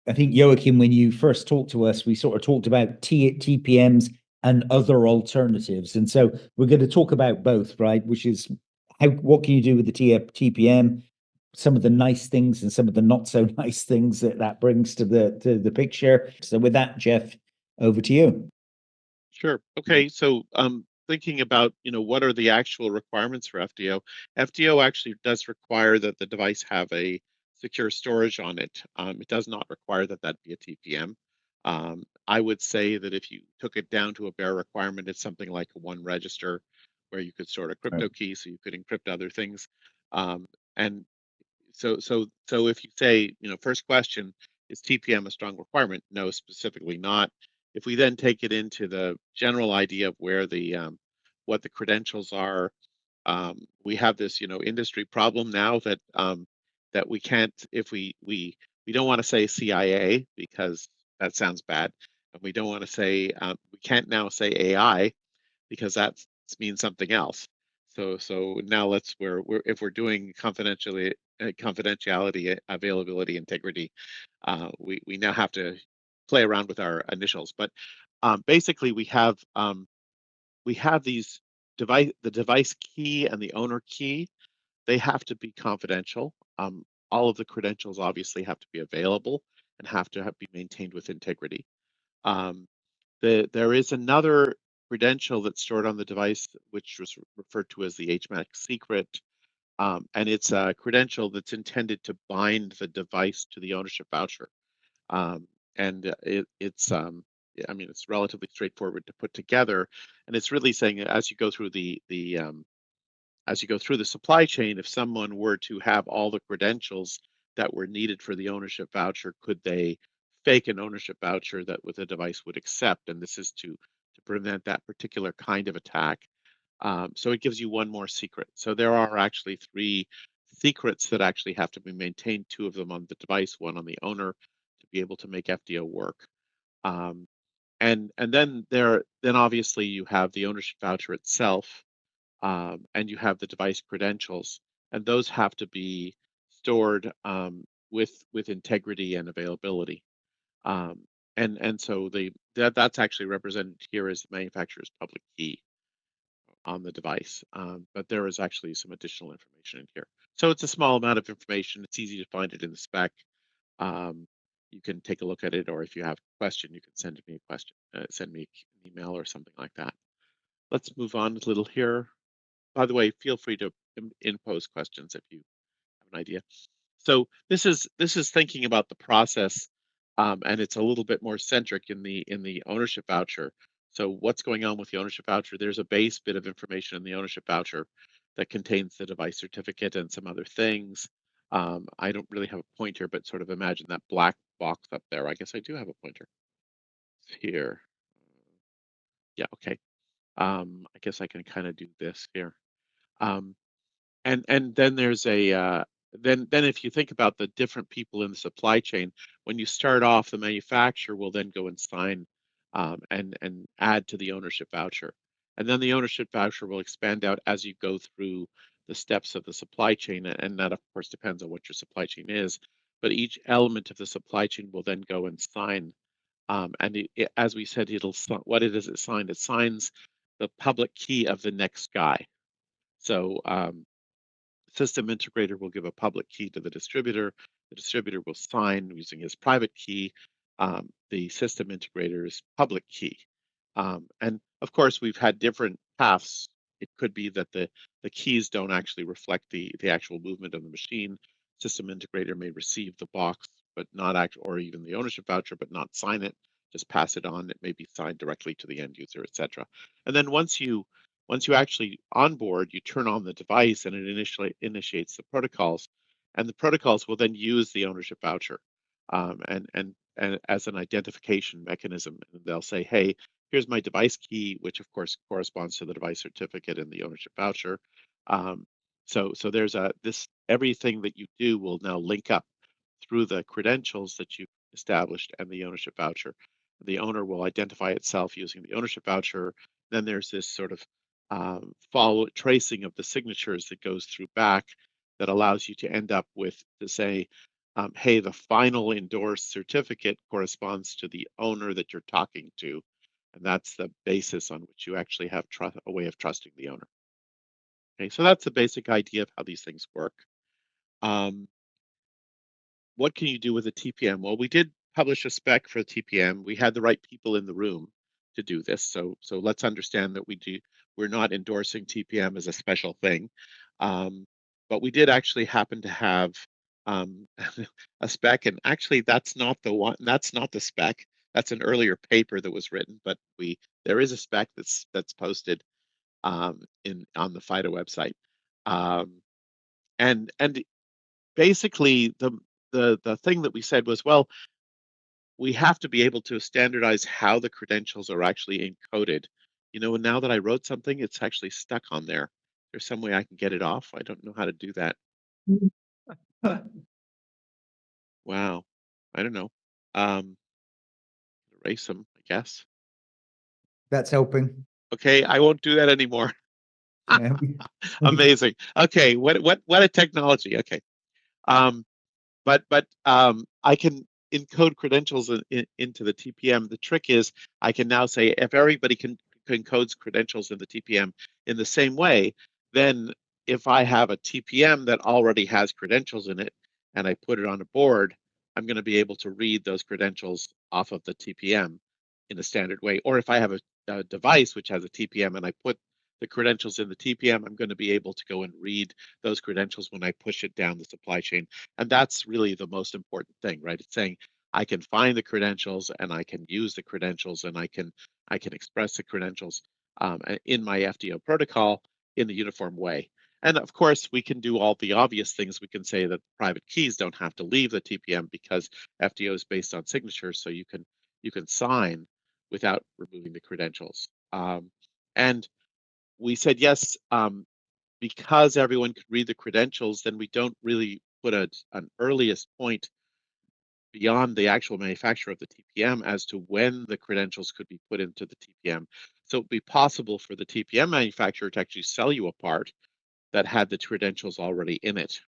I think Joachim, when you first talked to us, we sort of talked about TPMs and other alternatives. And so we're going to talk about both, right? Which is what can you do with the TPM, some of the nice things and some of the not so nice things that that brings to the picture. So with that, Jeff, over to you. Sure. Okay. So, thinking about, what are the actual requirements for FDO? FDO actually does require that the device have a secure storage on it. It does not require that that be a TPM. I would say that if you took it down to a bare requirement, it's something like a one register where you could store a Right. crypto key so you could encrypt other things. And so if you say, first question, is TPM a strong requirement? No, specifically not. If we then take it into the general idea of where the what the credentials are, we have this, industry problem now that that we can't, if we don't want to say CIA because that sounds bad, and we don't want to say we can't now say AI because that means something else. So now we're if we're doing confidentiality, availability, integrity, we now have to play around with our initials. But basically, we have these the device key and the owner key. They have to be confidential. All of the credentials obviously have to be available and have to be maintained with integrity. Um, there is another credential that's stored on the device, which was referred to as the HMAC secret, and it's a credential that's intended to bind the device to the ownership voucher. And I mean, it's relatively straightforward to put together, and it's really saying as you go through as you go through the supply chain, if someone were to have all the credentials that were needed for the ownership voucher, could they fake an ownership voucher that with a device would accept? And this is to prevent that particular kind of attack. So it gives you one more secret. So there are actually three secrets that actually have to be maintained, two of them on the device, one on the owner, to be able to make FDO work. Um, and then obviously you have the ownership voucher itself, and you have the device credentials, and those have to be stored with integrity and availability. Um, and so that's actually represented here as the manufacturer's public key on the device. But there is actually some additional information in here. So it's a small amount of information. It's easy to find it in the spec. Um, you can take a look at it, or if you have a question, you can send me a question, send me an email or something like that. Let's move on a little here. By the way, feel free to impose questions if you have an idea. So this is thinking about the process, and it's a little bit more centric in the ownership voucher. So what's going on with the ownership voucher? There's a base bit of information in the ownership voucher that contains the device certificate and some other things. I don't really have a pointer, but sort of imagine that black box up there. I guess I do have a pointer here. Yeah, okay. I guess I can kind of do this here. Um, and then there's a then if you think about the different people in the supply chain, when you start off, the manufacturer will then go and sign and add to the ownership voucher, and then the ownership voucher will expand out as you go through the steps of the supply chain, and that of course depends on what your supply chain is, but each element of the supply chain will then go and sign, and as we said, what it is it signed, it signs the public key of the next guy. So system integrator will give a public key to the distributor. The distributor will sign using his private key, the system integrator's public key. And of course, we've had different paths. It could be that the keys don't actually reflect the actual movement of the machine. System integrator may receive the box, but not act, or even the ownership voucher, but not sign it. Just pass it on. It may be signed directly to the end user, etc. And then once you actually onboard, you turn on the device and it initially initiates the protocols, and the protocols will then use the ownership voucher, and as an identification mechanism. And they'll say, "Hey, here's my device key," which of course corresponds to the device certificate and the ownership voucher. Um, so there's a this everything that you do will now link up through the credentials that you've established and the ownership voucher. The owner will identify itself using the ownership voucher. Then there's this sort of follow tracing of the signatures that goes through back that allows you to end up with to say hey, the final endorsed certificate corresponds to the owner that you're talking to. And that's the basis on which you actually have a way of trusting the owner. Okay, so that's the basic idea of how these things work. Um, what can you do with a TPM? Well, we did publish a spec for a TPM. We had the right people in the room to do this. So let's understand that we're not endorsing TPM as a special thing. But we did actually happen to have um, a spec, and actually that's not the one, that's not the spec. That's an earlier paper that was written, but there is a spec that's posted in on the FIDO website. And basically the thing that we said was, well, we have to be able to standardize how the credentials are actually encoded. And now that I wrote something, it's actually stuck on there. There's some way I can get it off. I don't know how to do that. Wow. I don't know. Um, Erase them, I guess. That's helping. Okay, I won't do that anymore. Yeah. Amazing. Okay, what a technology. Okay. Um, but I can encode credentials into the TPM. The trick is I can now say if everybody can encodes credentials in the TPM in the same way, then if I have a TPM that already has credentials in it and I put it on a board, I'm going to be able to read those credentials off of the TPM in a standard way. Or if I have a device which has a TPM and I put the credentials in the TPM, I'm going to be able to go and read those credentials when I push it down the supply chain. And that's really the most important thing, right? It's saying I can find the credentials and I can use the credentials and I can express the credentials in my FDO protocol in a uniform way. And of course, we can do all the obvious things. We can say that private keys don't have to leave the TPM because FDO is based on signatures, so you can sign without removing the credentials. And we said yes, because everyone could read the credentials, then we don't really put an earliest point beyond the actual manufacturer of the TPM as to when the credentials could be put into the TPM. So it'd be possible for the TPM manufacturer to actually sell you a part that had the credentials already in it.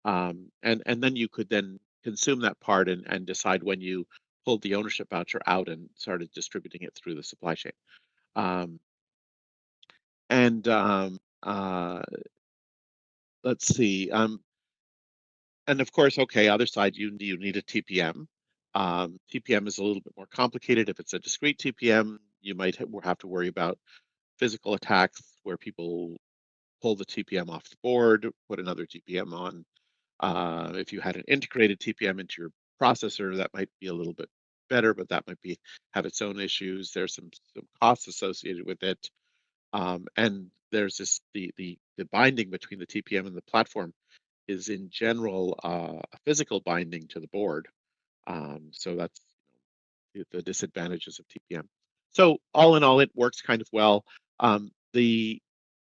And then you could then consume that part and decide when you pulled the ownership voucher out and started distributing it through the supply chain. Um, and let's see. And of course, okay, other side, you need a TPM. TPM is a little bit more complicated. If it's a discrete TPM, you might have to worry about physical attacks where people pull the TPM off the board, put another TPM on. If you had an integrated TPM into your processor, that might be a little bit better, but that might have its own issues. There's some costs associated with it. And there's the binding between the TPM and the platform is in general a physical binding to the board. So that's the disadvantages of TPM. So all in all, it works kind of well. The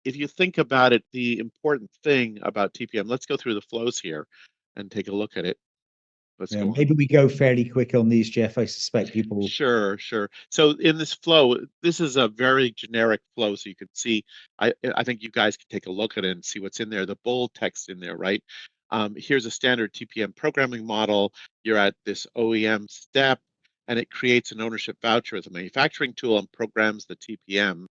If you think about it, the important thing about TPM, let's go through the flows here and take a look at it. Let's Yeah, go on. maybe we go fairly quick on these, Jeff. I suspect people. Sure, sure. So in this flow, this is a very generic flow. So you can see, I think you guys can take a look at it and see what's in there. The bold text in there, right? Here's a standard TPM programming model. You're at this OEM step, and it creates an ownership voucher as a manufacturing tool and programs the TPM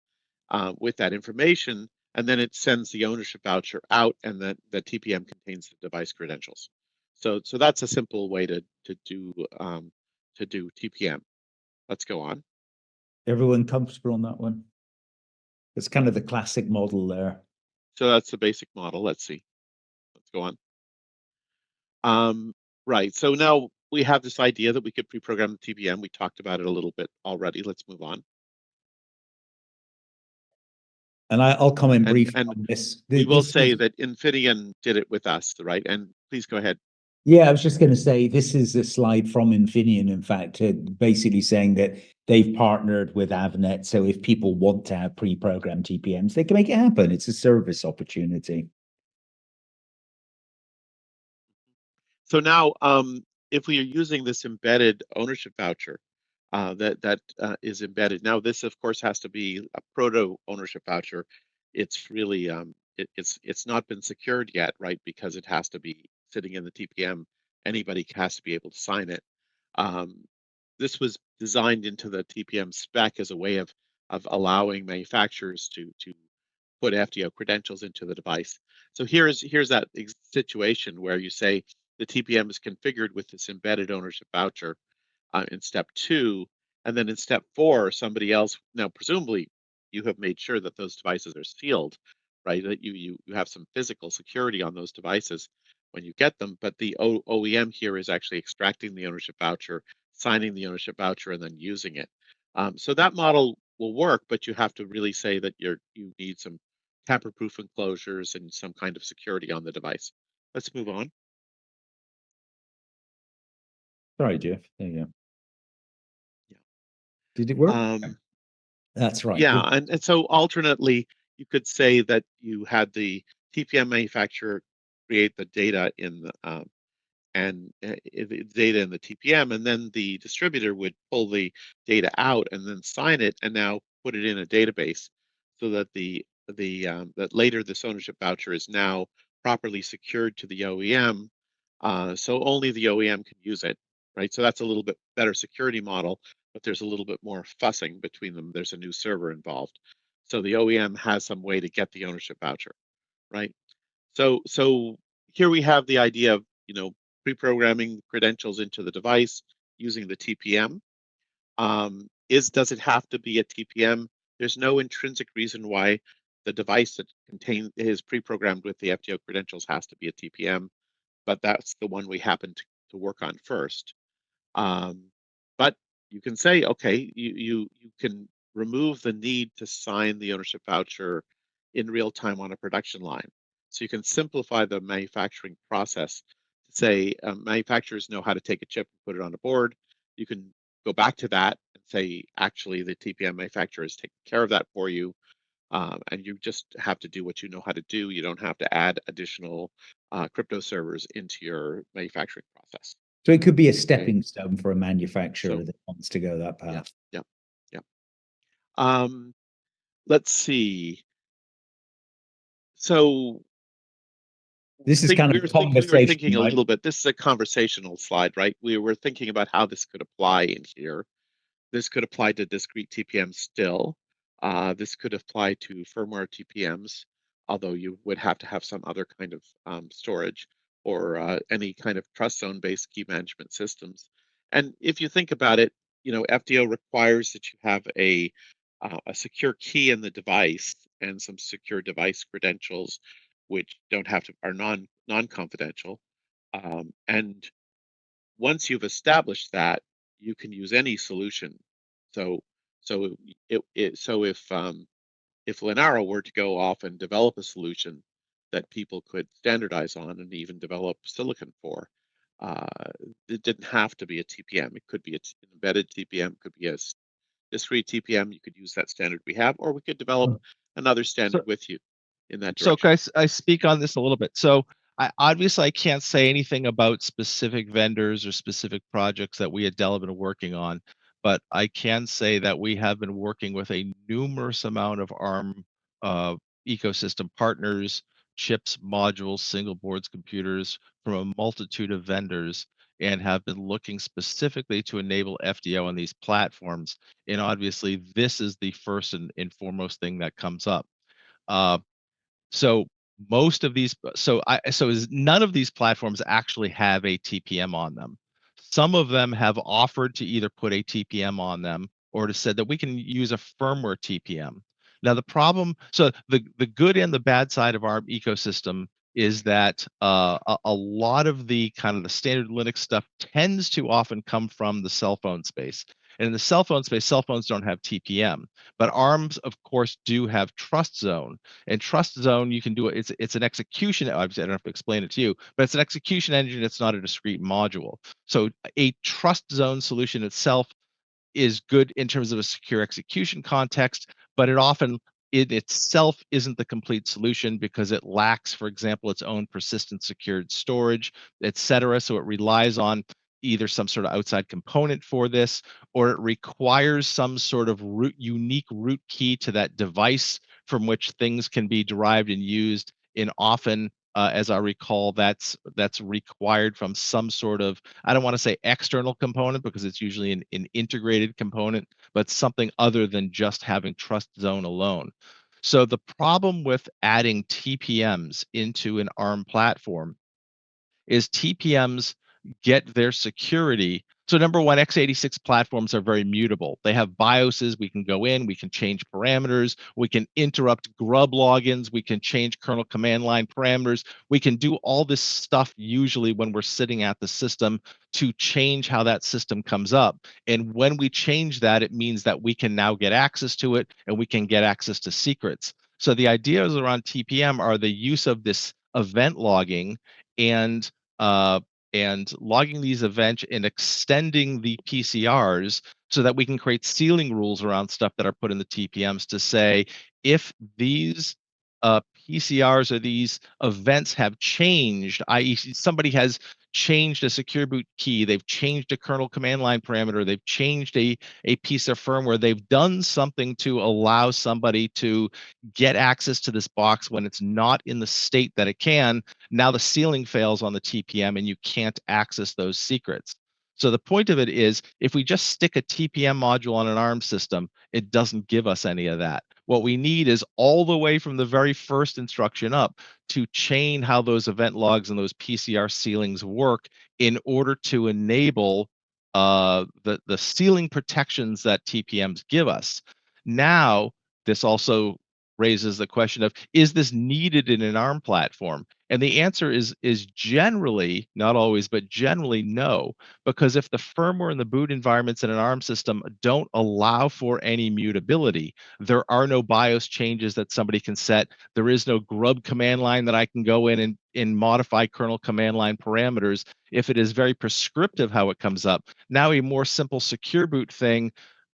with that information, and then it sends the ownership voucher out, and then the TPM contains the device credentials. So that's a simple way to do TPM. Let's go on. Everyone comfortable on that one? It's kind of the classic model there. So that's the basic model. Let's see. Let's go on. Right. So now we have this idea that we could pre-program the TPM. We talked about it a little bit already. Let's move on. And I'll comment And briefly and on this. we will This say is, that Infineon did it with us, right? And please go ahead. yeah, I was just going to say this is a slide from Infineon, in fact, basically saying that they've partnered with Avnet. So if people want to have pre-programmed TPMs, they can make it happen. It's a service opportunity. So now, if we are using this embedded ownership voucher that is embedded, now this of course has to be a proto ownership voucher. It's really it's not been secured yet, right? Because it has to be sitting in the TPM anybody has to be able to sign it. This was designed into the TPM spec as a way of allowing manufacturers to put FTO credentials into the device. So here's that situation where you say the TPM is configured with this embedded ownership voucher in step 2, and then in step 4, somebody else, now presumably you have made sure that those devices are sealed, right? That you have some physical security on those devices when you get them, but the OEM here is actually extracting the ownership voucher, signing the ownership voucher, and then using it. So that model will work, but you have to really say that you need some tamper-proof enclosures and some kind of security on the device. Let's move on. Sorry, Jeff. There you go. Yeah. Did it work? That's right. Yeah, and so alternately, you could say that you had the TPM manufacturer create the data in the data in the TPM, and then the distributor would pull the data out and then sign it, and now put it in a database, so that that later this ownership voucher is now properly secured to the OEM, so only the OEM can use it, right? So that's a little bit better security model, but there's a little bit more fussing between them. There's a new server involved, so the OEM has some way to get the ownership voucher, right? So here we have the idea of, pre-programming credentials into the device using the TPM. Does it have to be a TPM? There's no intrinsic reason why the device that is pre-programmed with the FTO credentials has to be a TPM, but that's the one we happen to work on first. But you can say, okay, you can remove the need to sign the ownership voucher in real time on a production line. So you can simplify the manufacturing process to say manufacturers know how to take a chip and put it on a board. You can go back to that and say, actually, the TPM manufacturer is taking care of that for you. And you just have to do what you know how to do. You don't have to add additional crypto servers into your manufacturing process. So it could be a stepping stone for a manufacturer So, that wants to go that yeah, path. yeah. Let's see. So This is kind of a we were conversation, thinking a right? little bit. This is a conversational slide, right? We were thinking about how this could apply in here. This could apply to discrete TPMs still. This could apply to firmware TPMs, although you would have to have some other kind of storage, or any kind of trust zone based key management systems. And if you think about it, FDO requires that you have a secure key in the device and some secure device credentials, which are non-confidential. And once you've established that, you can use any solution. So so if Linaro were to go off and develop a solution that people could standardize on and even develop silicon for, uh, it didn't have to be a TPM. It could be an embedded TPM, could be a discrete TPM. You could use that standard we have, or we could develop another standard with you in that So direction. guys, I speak on this a little bit. So obviously I can't say anything about specific vendors or specific projects that we at Dell have been working on, but I can say that we have been working with a numerous amount of ARM ecosystem partners, chips, modules, single boards, computers from a multitude of vendors, and have been looking specifically to enable FDO on these platforms. And obviously this is the first and foremost thing that comes up. So most of these, none of these platforms actually have a TPM on them. Some of them have offered to either put a TPM on them or to said that we can use a firmware TPM. Now the problem, so the good and the bad side of our ecosystem is that a lot of the kind of the standard Linux stuff tends to often come from the cell phone space. And in the cell phone space, cell phones don't have TPM, but ARMs, of course, do have Trust Zone. And Trust Zone, you can do it. It's an execution. Obviously, I don't have to explain it to you, but it's an execution engine. It's not a discrete module. So a Trust Zone solution itself is good in terms of a secure execution context, but it itself isn't the complete solution because it lacks, for example, its own persistent secured storage, etc. So it relies on either some sort of outside component for this, or it requires some sort of unique root key to that device from which things can be derived and used in often as I recall, that's required from some sort of, I don't want to say external component because it's usually an integrated component, but something other than just having trust zone alone. So the problem with adding TPMs into an ARM platform is TPMs get their security. So number one, x86 platforms are very mutable. They have BIOSes. We can go in, we can change parameters, we can interrupt grub logins, we can change kernel command line parameters. We can do all this stuff usually when we're sitting at the system to change how that system comes up. And when we change that, it means that we can now get access to it and we can get access to secrets. So the ideas around TPM are the use of this event logging and uh, logging these events and extending the PCRs so that we can create ceiling rules around stuff that are put in the TPMs to say if these PCRs or these events have changed, i.e., somebody has changed a secure boot key, they've changed a kernel command line parameter, they've changed a piece of firmware, they've done something to allow somebody to get access to this box when it's not in the state that it can. Now the ceiling fails on the TPM and you can't access those secrets. So the point of it is, if we just stick a TPM module on an ARM system, it doesn't give us any of that. What we need is all the way from the very first instruction up to chain how those event logs and those PCR ceilings work in order to enable the ceiling protections that TPMs give us. Now, this also raises the question of, is this needed in an ARM platform? And the answer is generally, not always, but generally no, because if the firmware and the boot environments in an ARM system don't allow for any mutability, there are no BIOS changes that somebody can set. There is no grub command line that I can go in and modify kernel command line parameters. If it is very prescriptive how it comes up, now a more simple secure boot thing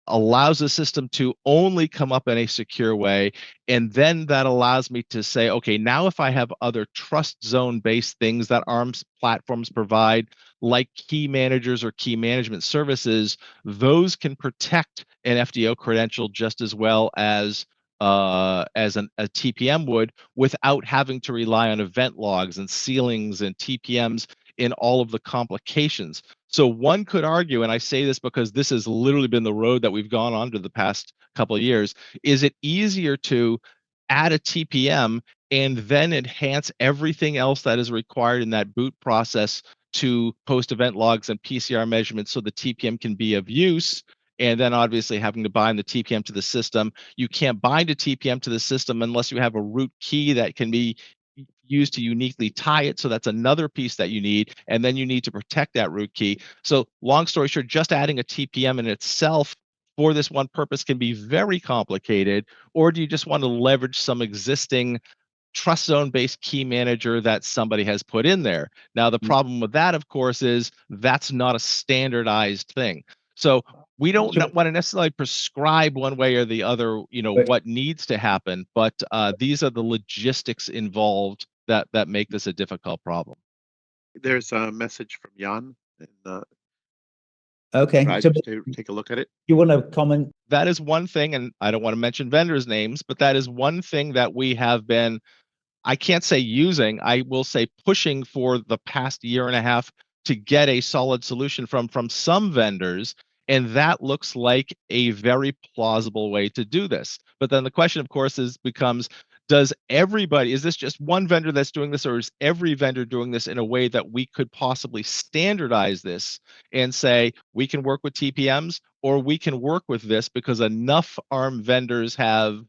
allows the system to only come up in a secure way. And then that allows me to say, okay, now if I have other trust zone based things that ARMS platforms provide, like key managers or key management services, those can protect an FDO credential just as well as a TPM would, without having to rely on event logs and ceilings and TPMs in all of the complications. So one could argue, and I say this because this has literally been the road that we've gone on to the past couple of years, is it easier to add a TPM and then enhance everything else that is required in that boot process to post event logs and PCR measurements so the TPM can be of use? And then obviously having to bind the TPM to the system. You can't bind a TPM to the system unless you have a root key that can be used to uniquely tie it. So that's another piece that you need. And then you need to protect that root key. So long story short, just adding a TPM in itself for this one purpose can be very complicated. Or do you just want to leverage some existing trust zone based key manager that somebody has put in there? Now, the problem with that, of course, is that's not a standardized thing. So we don't want to necessarily prescribe one way or the other, what needs to happen, but these are the logistics involved that make this a difficult problem. There's a message from Jan. And, okay, so to take a look at it. you want to comment? That is one thing, and I don't want to mention vendors' names, but that is one thing that we have been, I can't say using, I will say pushing for the past year and a half to get a solid solution from some vendors. And that looks like a very plausible way to do this. But then the question, of course, becomes, is this just one vendor that's doing this, or is every vendor doing this in a way that we could possibly standardize this and say, we can work with TPMs, or we can work with this because enough ARM vendors have,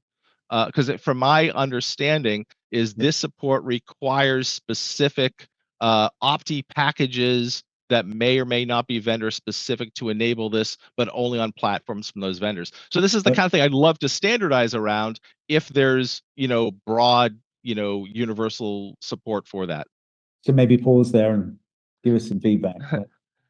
because from my understanding, is this support requires specific opti packages that may or may not be vendor specific to enable this, but only on platforms from those vendors. So this is the kind of thing I'd love to standardize around if there's, broad, universal support for that. So maybe pause there and give us some feedback,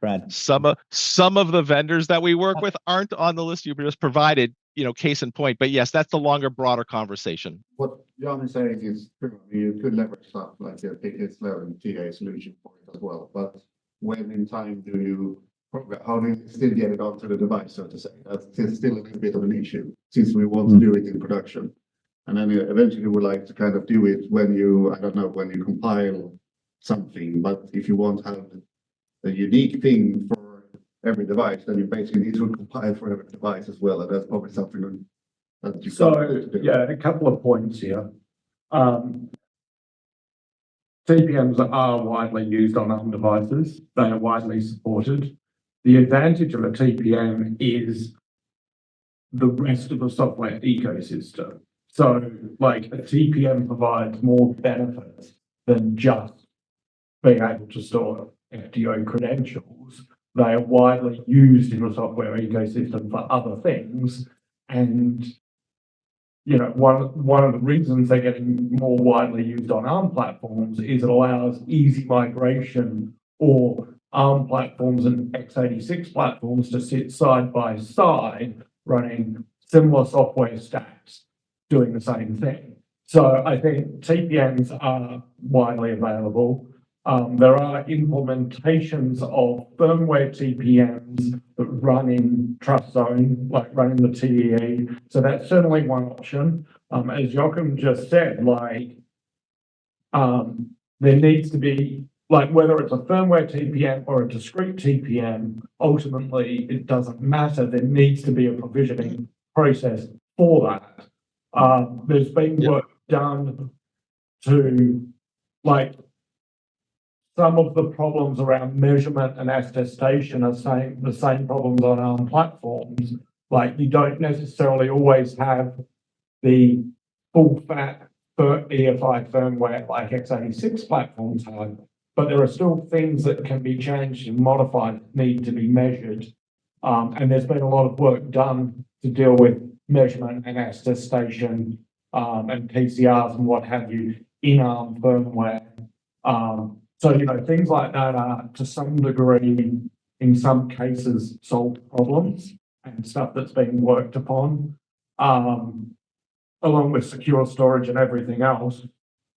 Brad. Some of the vendors that we work with aren't on the list you just provided, case in point. But yes, that's the longer, broader conversation. What Jan is saying is true. You could leverage stuff like a tickets level and TA solution for it as well. But when in time do you program? How do you still get it onto the device, so to say? That's still a little bit of an issue since we want to do it in production. And then you eventually would like to kind of do it when you, I don't know, when you compile something. But if you want to have a unique thing for every device, then you basically need to compile for every device as well. And that's probably something that you So, can't do. yeah, a couple of points here. TPMs are widely used on ARM devices. They are widely supported. The advantage of a TPM is the rest of the software ecosystem. So, like, a TPM provides more benefits than just being able to store FTO credentials. They are widely used in the software ecosystem for other things. And, you know, one of the reasons they're getting more widely used on ARM platforms is it allows easy migration, or ARM platforms and x86 platforms to sit side by side running similar software stacks doing the same thing. So I think TPMs are widely available. There are implementations of firmware TPMs that run in Trust Zone, like running the TEE. So that's certainly one option. As Joachim just said, like, there needs to be, like, whether it's a firmware TPM or a discrete TPM, ultimately it doesn't matter. There needs to be a provisioning process for that. There's been work done to, like, some of the problems around measurement and attestation are the same problems on ARM platforms. Like, you don't necessarily always have the full fat for EFI firmware like x86 platforms have, but there are still things that can be changed and modified that need to be measured. And there's been a lot of work done to deal with measurement and attestation and PCRs and what have you in ARM firmware. So, you know, things like that are to some degree, in some cases, solved problems and stuff that's being worked upon, along with secure storage and everything else.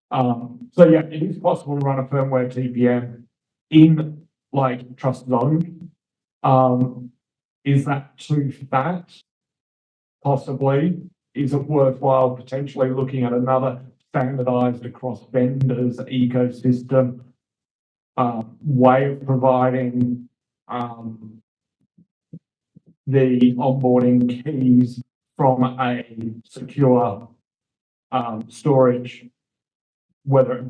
So yeah, it is possible to run a firmware TPM in, like, Trust Zone. Is that too fat? Possibly. Is it worthwhile potentially looking at another standardized across vendors ecosystem way of providing the onboarding keys from a secure storage, whether it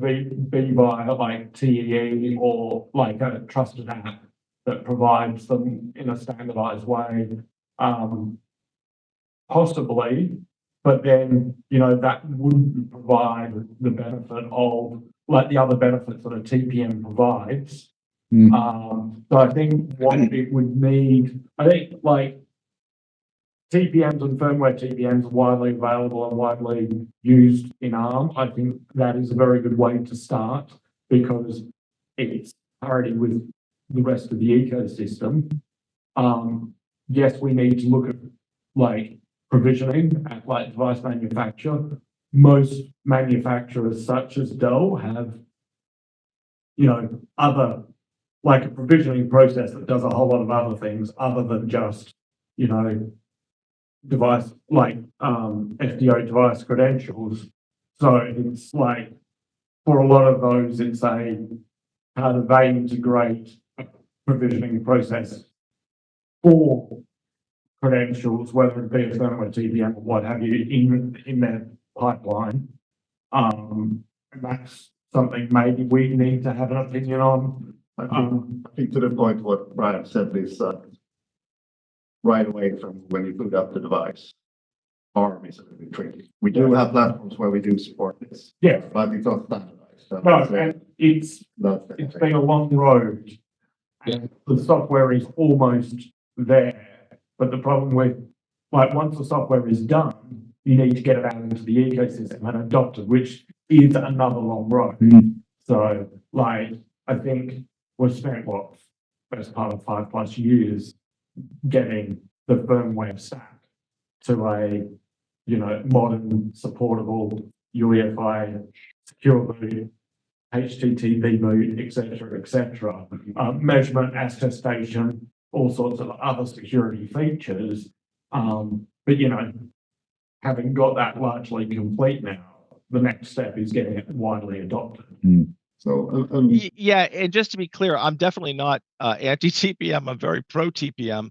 be via like TEE or like a trusted app that provides them in a standardized way? Possibly, but then, you know, that wouldn't provide the benefit of, like, the other benefits that a TPM provides. So I think what it would need, I think, like, TPMs and firmware TPMs are widely available and widely used in ARM. I think that is a very good way to start because it's parity with the rest of the ecosystem. Yes, we need to look at, like, provisioning at, like, device manufacturer. Most manufacturers such as Dell have, you know, other, like, a provisioning process that does a whole lot of other things other than just, you know, device, like, FTO device credentials. So it's like, for a lot of those, it's how do they integrate a provisioning process for credentials, whether it be a firmware TPM or what have you, in their pipeline. And that's something maybe we need to have an opinion on. I think to the point what Brian said is right away from when you boot up the device, ARM is a little bit tricky. We do have platforms where we do support this. Yeah. But it's not standardized. So No, and it's been a long road. And the software is almost there. But the problem with, like, once the software is done, you need to get it out into the ecosystem and adopt it, which is another long road. So, like, I think we've spent, what, best part of 5+ years getting the firmware stack to a, you know, modern, supportable UEFI, secure boot, HTTP boot, etc., measurement, attestation, all sorts of other security features. But, you know, having got that largely complete now, the next step is getting it widely adopted. So, Yeah, and just to be clear, I'm definitely not anti-TPM. I'm very pro-TPM.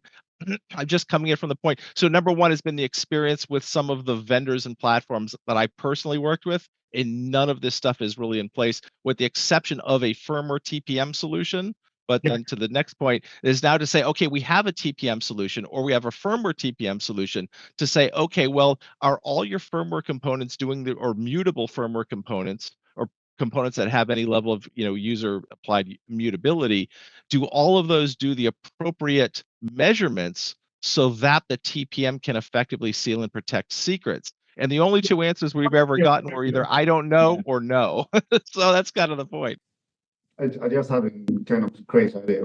I'm just coming in from the point. So number one has been the experience with some of the vendors and platforms that I personally worked with, and none of this stuff is really in place, with the exception of a firmware TPM solution. But then to the next point is now to say, okay, we have a TPM solution or we have a firmware TPM solution, to say, okay, well, are all your firmware components doing the, or mutable firmware components, or components that have any level of, you know, user applied mutability, do all of those do the appropriate measurements so that the TPM can effectively seal and protect secrets? And the only two answers we've ever gotten were either I don't know or no. So that's kind of the point. I just had a kind of crazy idea.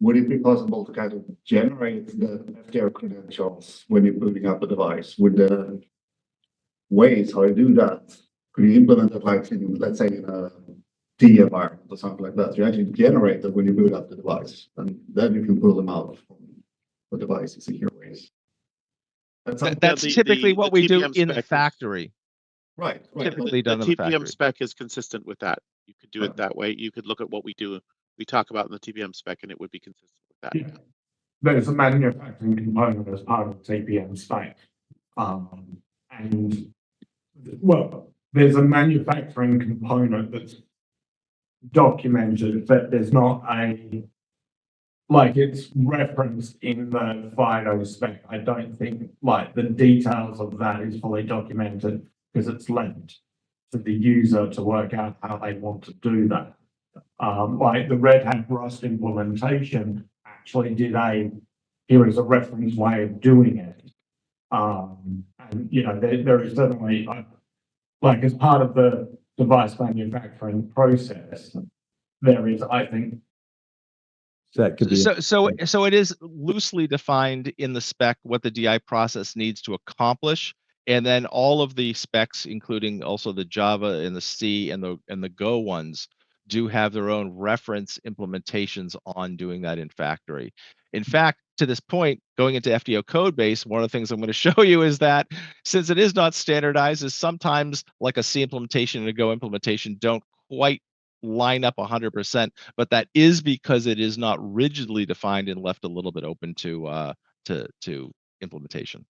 Would it be possible to kind of generate the FTO credentials when you're building up a device? With the ways how you do that, could you implement it like in, let's say, in a T environment or something like that? You actually generate it when you build up the device, and then you can pull them out from the device in secure ways. That's typically what we do in the factory. Right. Typically done in the factory. TPM spec is consistent with that. You could do it that way. You could look at what we do. We talk about in the TPM spec, and it would be consistent with that. Yeah. There's a manufacturing component as part of the TPM spec. And well, there's a manufacturing component that's documented, but there's not a, like, it's referenced in the FIDO spec. I don't think like the details of that is fully documented because it's left to the user to work out how they want to do that. Like the Red Hat Rust implementation actually did here is a reference way of doing it. And you know, there is certainly like as part of the device manufacturing process, there is, I think. So that could be So it is loosely defined in the spec what the DI process needs to accomplish, and then all of the specs, including also the Java and the C and the Go ones, do have their own reference implementations on doing that in factory. In fact, to this point, going into FDO code base, one of the things I'm going to show you is that since it is not standardized, is sometimes like a C implementation and a Go implementation don't quite line up 100%, but that is because it is not rigidly defined and left a little bit open to implementation.